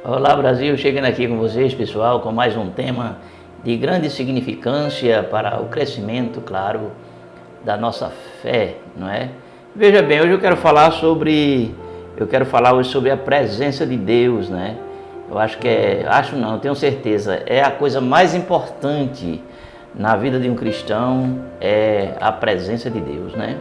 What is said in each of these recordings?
Olá Brasil, chegando aqui com vocês, pessoal, com mais um tema de grande significância para o crescimento, claro, da nossa fé, não é? Veja bem, hoje eu quero falar hoje sobre a presença de Deus, né? Eu acho que tenho certeza, é a coisa mais importante na vida de um cristão, é a presença de Deus, né?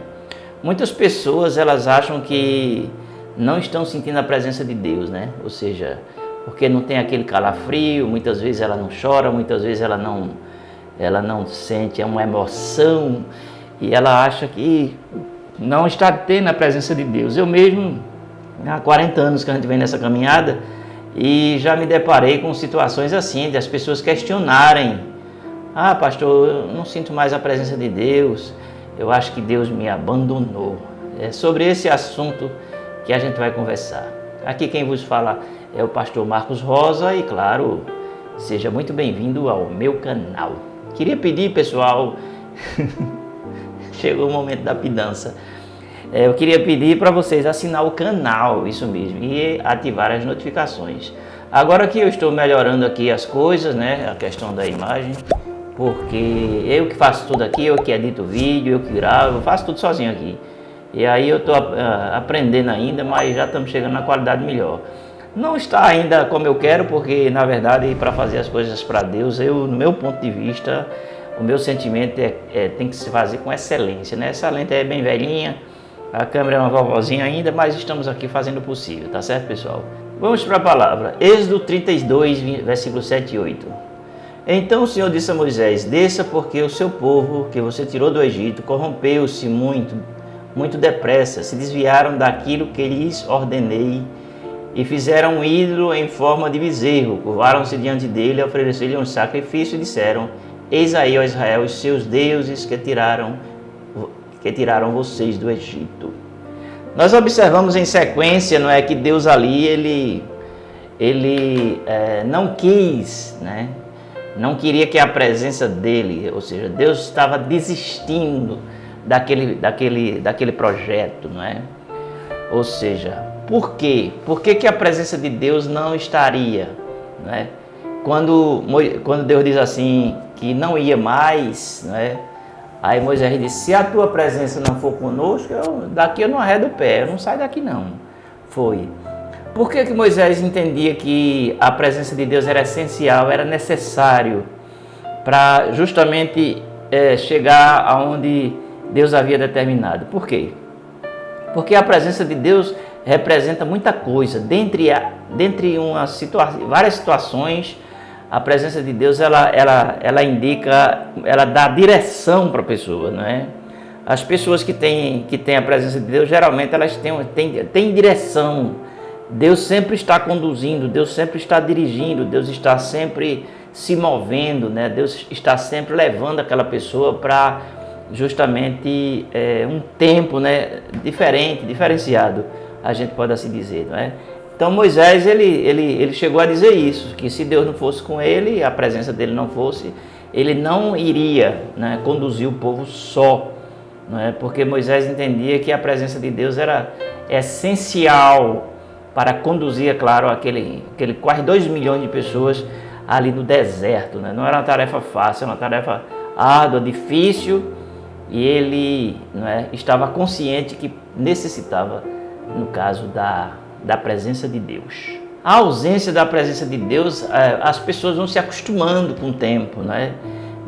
Muitas pessoas, elas acham que não estão sentindo a presença de Deus, né? Ou seja, porque não tem aquele calafrio, muitas vezes ela não chora, muitas vezes ela não sente uma emoção e ela acha que não está tendo a presença de Deus. Eu mesmo, há 40 anos que a gente vem nessa caminhada e já me deparei com situações assim, de as pessoas questionarem: ah, pastor, eu não sinto mais a presença de Deus, eu acho que Deus me abandonou. É sobre esse assunto que a gente vai conversar. Aqui quem vos fala é o pastor Marcos Rosa e, claro, seja muito bem-vindo ao meu canal. Queria pedir, pessoal, chegou o momento da pedança. Eu queria pedir para vocês assinar o canal, isso mesmo, e ativar as notificações. Agora que eu estou melhorando aqui as coisas, né, a questão da imagem, porque eu que faço tudo aqui, eu que edito o vídeo, eu que gravo, eu faço tudo sozinho aqui. E aí eu estou aprendendo ainda, mas já estamos chegando na qualidade melhor. Não está ainda como eu quero, porque na verdade para fazer as coisas para Deus, no meu ponto de vista, o meu sentimento tem que se fazer com excelência, né? Essa lente é bem velhinha, a câmera é uma vovozinha ainda, mas estamos aqui fazendo o possível, tá certo, pessoal? Vamos para a palavra. Êxodo 32, versículos 7 e 8. Então o Senhor disse a Moisés: desça, porque o seu povo que você tirou do Egito corrompeu-se muito depressa, se desviaram daquilo que lhes ordenei e fizeram um ídolo em forma de bezerro, curvaram-se diante dele, ofereceram-lhe um sacrifício e disseram: eis aí, ó Israel, os seus deuses que tiraram vocês do Egito. Nós observamos em sequência, não é, que Deus ali, ele não quis, né? Não queria que a presença dele, ou seja, Deus estava desistindo daquele projeto, não é? Ou seja, por quê? Por que a presença de Deus não estaria, não é? Quando Deus diz assim, que não ia mais, não é? Aí Moisés disse: se a tua presença não for conosco, daqui eu não arredo o pé, eu não saio daqui não. Foi. Por que Moisés entendia que a presença de Deus era essencial, era necessário para justamente chegar aonde Deus havia determinado? Por quê? Porque a presença de Deus representa muita coisa. Dentre várias situações, a presença de Deus ela indica, ela dá direção para a pessoa, não é? As pessoas que têm a presença de Deus, geralmente elas têm direção. Deus sempre está conduzindo, Deus sempre está dirigindo, Deus está sempre se movendo, né? Deus está sempre levando aquela pessoa para justamente um tempo, né, diferenciado, a gente pode assim dizer, não é? Então Moisés ele chegou a dizer isso, que se Deus não fosse com ele, a presença dele não fosse, ele não iria, né, conduzir o povo só, não é? Porque Moisés entendia que a presença de Deus era essencial para conduzir, é claro, aquele quase 2 milhões de pessoas ali no deserto, né? Não era uma tarefa fácil, era uma tarefa árdua, difícil, e ele, não é, estava consciente que necessitava, no caso da presença de Deus. A ausência da presença de Deus, as pessoas vão se acostumando com o tempo, né?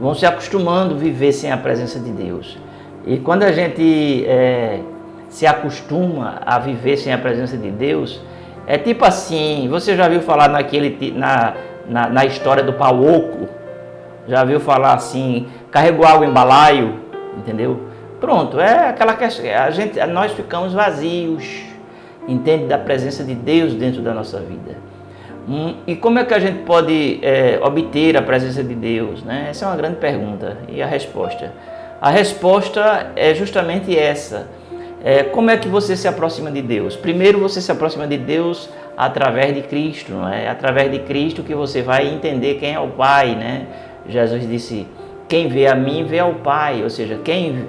Vão se acostumando a viver sem a presença de Deus. E quando a gente se acostuma a viver sem a presença de Deus, é tipo assim, você já viu falar na história do pau oco? Já viu falar assim, carregou água em balaio, entendeu? Pronto, é aquela questão, nós ficamos vazios, entende, da presença de Deus dentro da nossa vida. E como é que a gente pode obter a presença de Deus, né? Essa é uma grande pergunta. E a resposta? A resposta é justamente essa. Como é que você se aproxima de Deus? Primeiro você se aproxima de Deus através de Cristo, não é? Através de Cristo que você vai entender quem é o Pai, né? Jesus disse: quem vê a mim, vê ao Pai. Ou seja, quem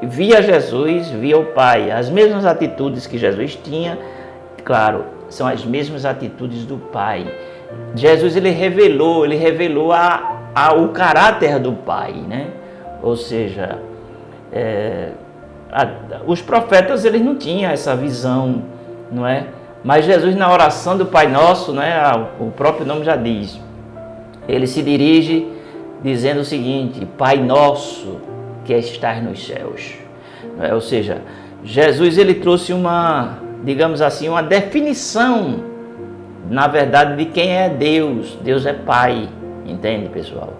via Jesus, via o Pai. As mesmas atitudes que Jesus tinha, claro, são as mesmas atitudes do Pai. Jesus ele revelou o caráter do Pai, né? Ou seja, os profetas eles não tinham essa visão, não é? Mas Jesus, na oração do Pai Nosso, né, o próprio nome já diz, ele se dirige dizendo o seguinte: Pai Nosso que estás nos céus. Não é? Ou seja, Jesus ele trouxe digamos assim, uma definição, na verdade, de quem é Deus. Deus é Pai, entende, pessoal?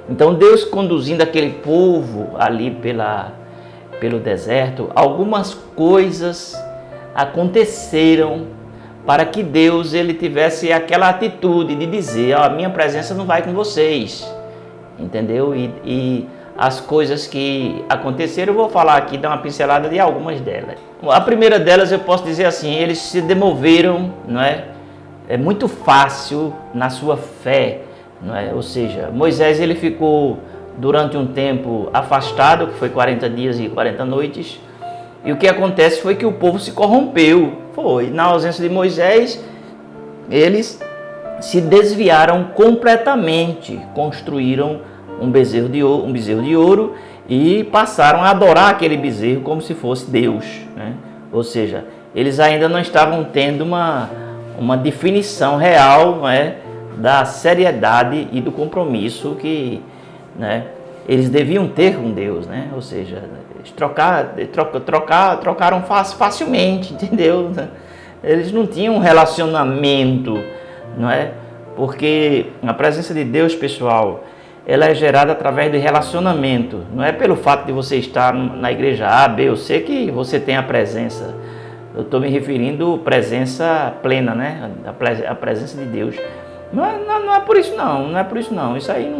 Então, Deus conduzindo aquele povo ali pelo deserto, algumas coisas aconteceram para que Deus ele tivesse aquela atitude de dizer: a minha presença não vai com vocês, entendeu? E as coisas que aconteceram, eu vou falar aqui, dar uma pincelada de algumas delas. A primeira delas eu posso dizer assim: eles se demoveram, não é? É muito fácil na sua fé, não é? Ou seja, Moisés ele ficou durante um tempo afastado, que foi 40 dias e 40 noites, e o que acontece foi que o povo se corrompeu. Na ausência de Moisés, eles se desviaram completamente, construíram um bezerro de ouro e passaram a adorar aquele bezerro como se fosse Deus, né? Ou seja, eles ainda não estavam tendo uma definição real, não é, da seriedade e do compromisso que, né, eles deviam ter com Deus, né? Ou seja, eles trocaram facilmente, entendeu? Eles não tinham um relacionamento, não é? Porque a presença de Deus, pessoal, ela é gerada através do relacionamento. Não é pelo fato de você estar na igreja A, B ou C que você tem a presença. Eu estou me referindo à presença plena, né? A presença de Deus. Não é por isso não. Isso aí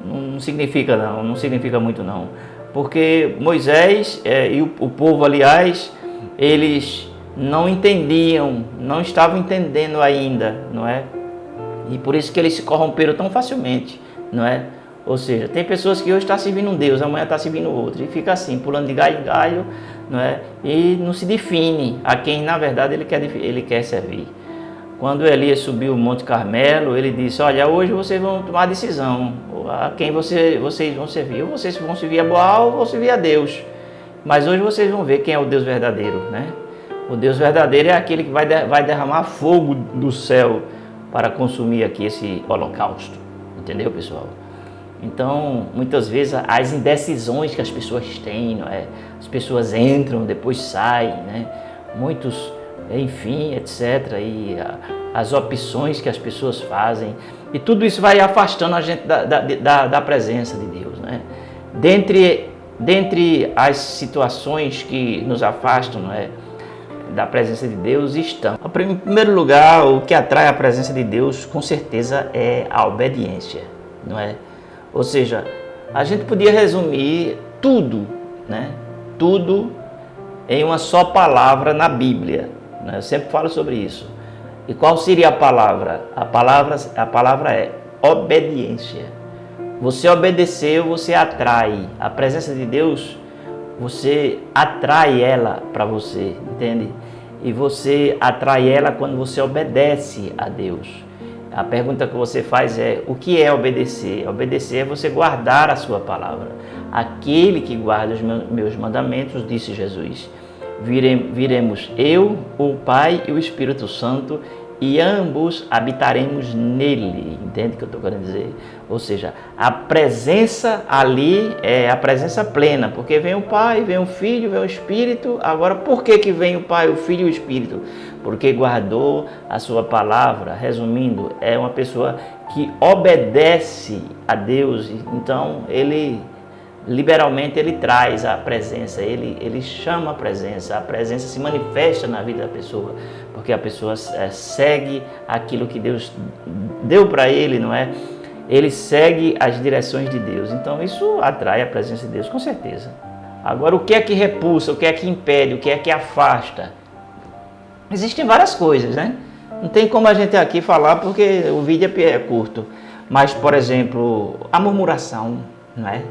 não significa não significa muito não. Porque Moisés e o povo, aliás, eles não entendiam, não estavam entendendo ainda, não é? E por isso que eles se corromperam tão facilmente, não é? Ou seja, tem pessoas que hoje estão servindo um Deus, amanhã está servindo outro, e fica assim, pulando de galho em galho, não é? E não se define a quem, na verdade, ele quer servir. Quando Elias subiu o Monte Carmelo, ele disse: olha, hoje vocês vão tomar a decisão, a quem vocês vão servir. Ou vocês vão servir a Baal ou vão servir a Deus. Mas hoje vocês vão ver quem é o Deus verdadeiro, né? O Deus verdadeiro é aquele que vai derramar fogo do céu para consumir aqui esse holocausto. Entendeu, pessoal? Então, muitas vezes, as indecisões que as pessoas têm, não é? As pessoas entram, depois saem, né? Muitos, enfim, etc. E as opções que as pessoas fazem. E tudo isso vai afastando a gente da presença de Deus, né? Dentre as situações que nos afastam, não é, da presença de Deus estão. Em primeiro lugar, o que atrai a presença de Deus, com certeza, é a obediência, não é? Ou seja, a gente podia resumir tudo, né? Tudo em uma só palavra na Bíblia, né? Eu sempre falo sobre isso. E qual seria a palavra? A palavra é obediência. Você obedeceu, você atrai a presença de Deus. Você atrai ela para você, entende? E você atrai ela quando você obedece a Deus. A pergunta que você faz é: o que é obedecer? Obedecer é você guardar a sua palavra. Aquele que guarda os meus mandamentos, disse Jesus, viremos eu, o Pai e o Espírito Santo, e ambos habitaremos nele. Entende o que eu estou querendo dizer? Ou seja, a presença ali é a presença plena, porque vem o Pai, vem o Filho, vem o Espírito. Agora, por que vem o Pai, o Filho e o Espírito? Porque guardou a sua palavra. Resumindo, é uma pessoa que obedece a Deus. Então, liberalmente ele traz a presença, ele chama a presença se manifesta na vida da pessoa, porque a pessoa segue aquilo que Deus deu para ele, não é? Ele segue as direções de Deus, então isso atrai a presença de Deus, com certeza. Agora, o que é que repulsa, o que é que impede, o que é que afasta? Existem várias coisas, né? Não tem como a gente aqui falar porque o vídeo é curto, mas, por exemplo, a murmuração, não é?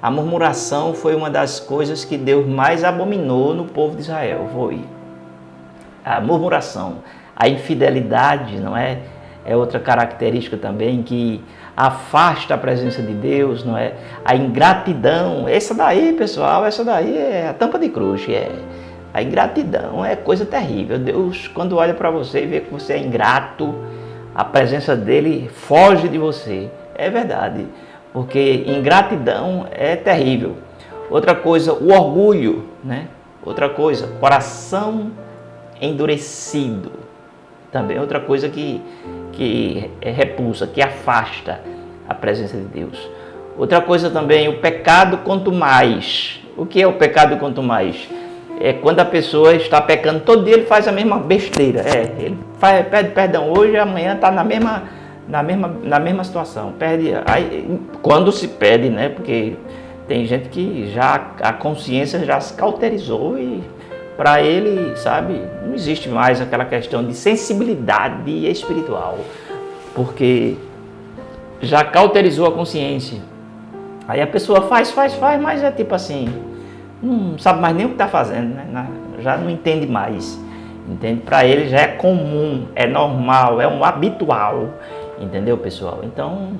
A murmuração foi uma das coisas que Deus mais abominou no povo de Israel. Foi a murmuração, A infidelidade, não é? É outra característica também que afasta a presença de Deus, não é? A ingratidão, essa daí, pessoal, essa daí é a tampa de cruz, a ingratidão é coisa terrível. Deus, quando olha para você e vê que você é ingrato, a presença dele foge de você. É verdade, porque ingratidão é terrível. Outra coisa, o orgulho, né? Outra coisa, coração endurecido. Também outra coisa que repulsa, que afasta a presença de Deus. Outra coisa também, o pecado quanto mais. O que é o pecado quanto mais? É quando a pessoa está pecando todo dia, ele faz a mesma besteira. Ele pede perdão hoje e amanhã está na mesma situação. Aí, quando se pede, né? Porque tem gente que já a consciência já se cauterizou e para ele, sabe, não existe mais aquela questão de sensibilidade espiritual, porque já cauterizou a consciência. Aí a pessoa faz, mas é tipo assim, não sabe mais nem o que está fazendo, né? Já não entende mais, entende? Para ele já é comum, é normal, é um habitual, entendeu, pessoal? Então,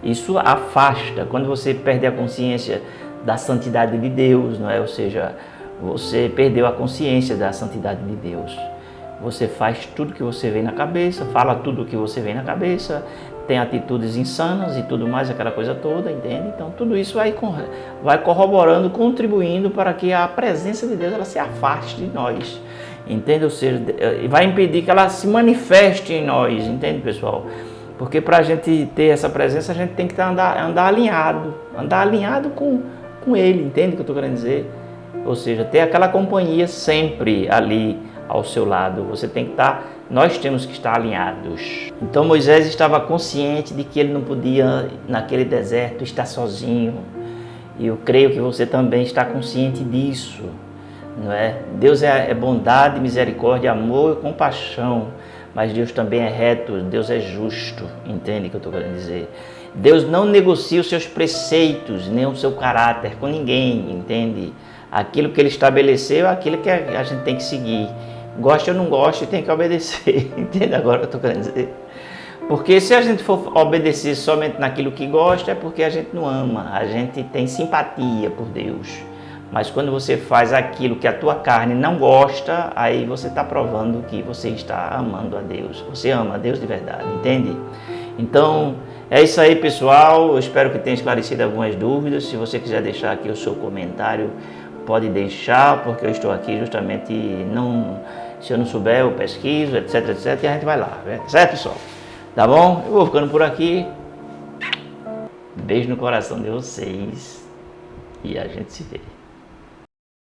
isso afasta, quando você perde a consciência da santidade de Deus, não é? Ou seja, você perdeu a consciência da santidade de Deus. Você faz tudo que você vem na cabeça, fala tudo que você vem na cabeça, tem atitudes insanas e tudo mais, aquela coisa toda, entende? Então tudo isso vai corroborando, contribuindo para que a presença de Deus ela se afaste de nós, entende? Ou seja, vai impedir que ela se manifeste em nós, entende, pessoal? Porque para a gente ter essa presença, a gente tem que andar alinhado com Ele, entende o que eu estou querendo dizer? Ou seja, ter aquela companhia sempre ali ao seu lado. Você tem que nós temos que estar alinhados. Então Moisés estava consciente de que ele não podia, naquele deserto, estar sozinho. E eu creio que você também está consciente disso, não é? Deus é bondade, misericórdia, amor e compaixão. Mas Deus também é reto, Deus é justo, entende o que eu estou querendo dizer? Deus não negocia os seus preceitos, nem o seu caráter com ninguém, entende? Aquilo que Ele estabeleceu é aquilo que a gente tem que seguir. Goste ou não goste, tem que obedecer, entende agora o que eu estou querendo dizer? Porque se a gente for obedecer somente naquilo que gosta, é porque a gente não ama, a gente tem simpatia por Deus. Mas quando você faz aquilo que a tua carne não gosta, aí você está provando que você está amando a Deus. Você ama a Deus de verdade, entende? Então, é isso aí, pessoal. Eu espero que tenha esclarecido algumas dúvidas. Se você quiser deixar aqui o seu comentário, pode deixar, porque eu estou aqui justamente, se eu não souber, eu pesquiso, etc, etc, e a gente vai lá, certo, pessoal? Tá bom? Eu vou ficando por aqui. Beijo no coração de vocês e a gente se vê.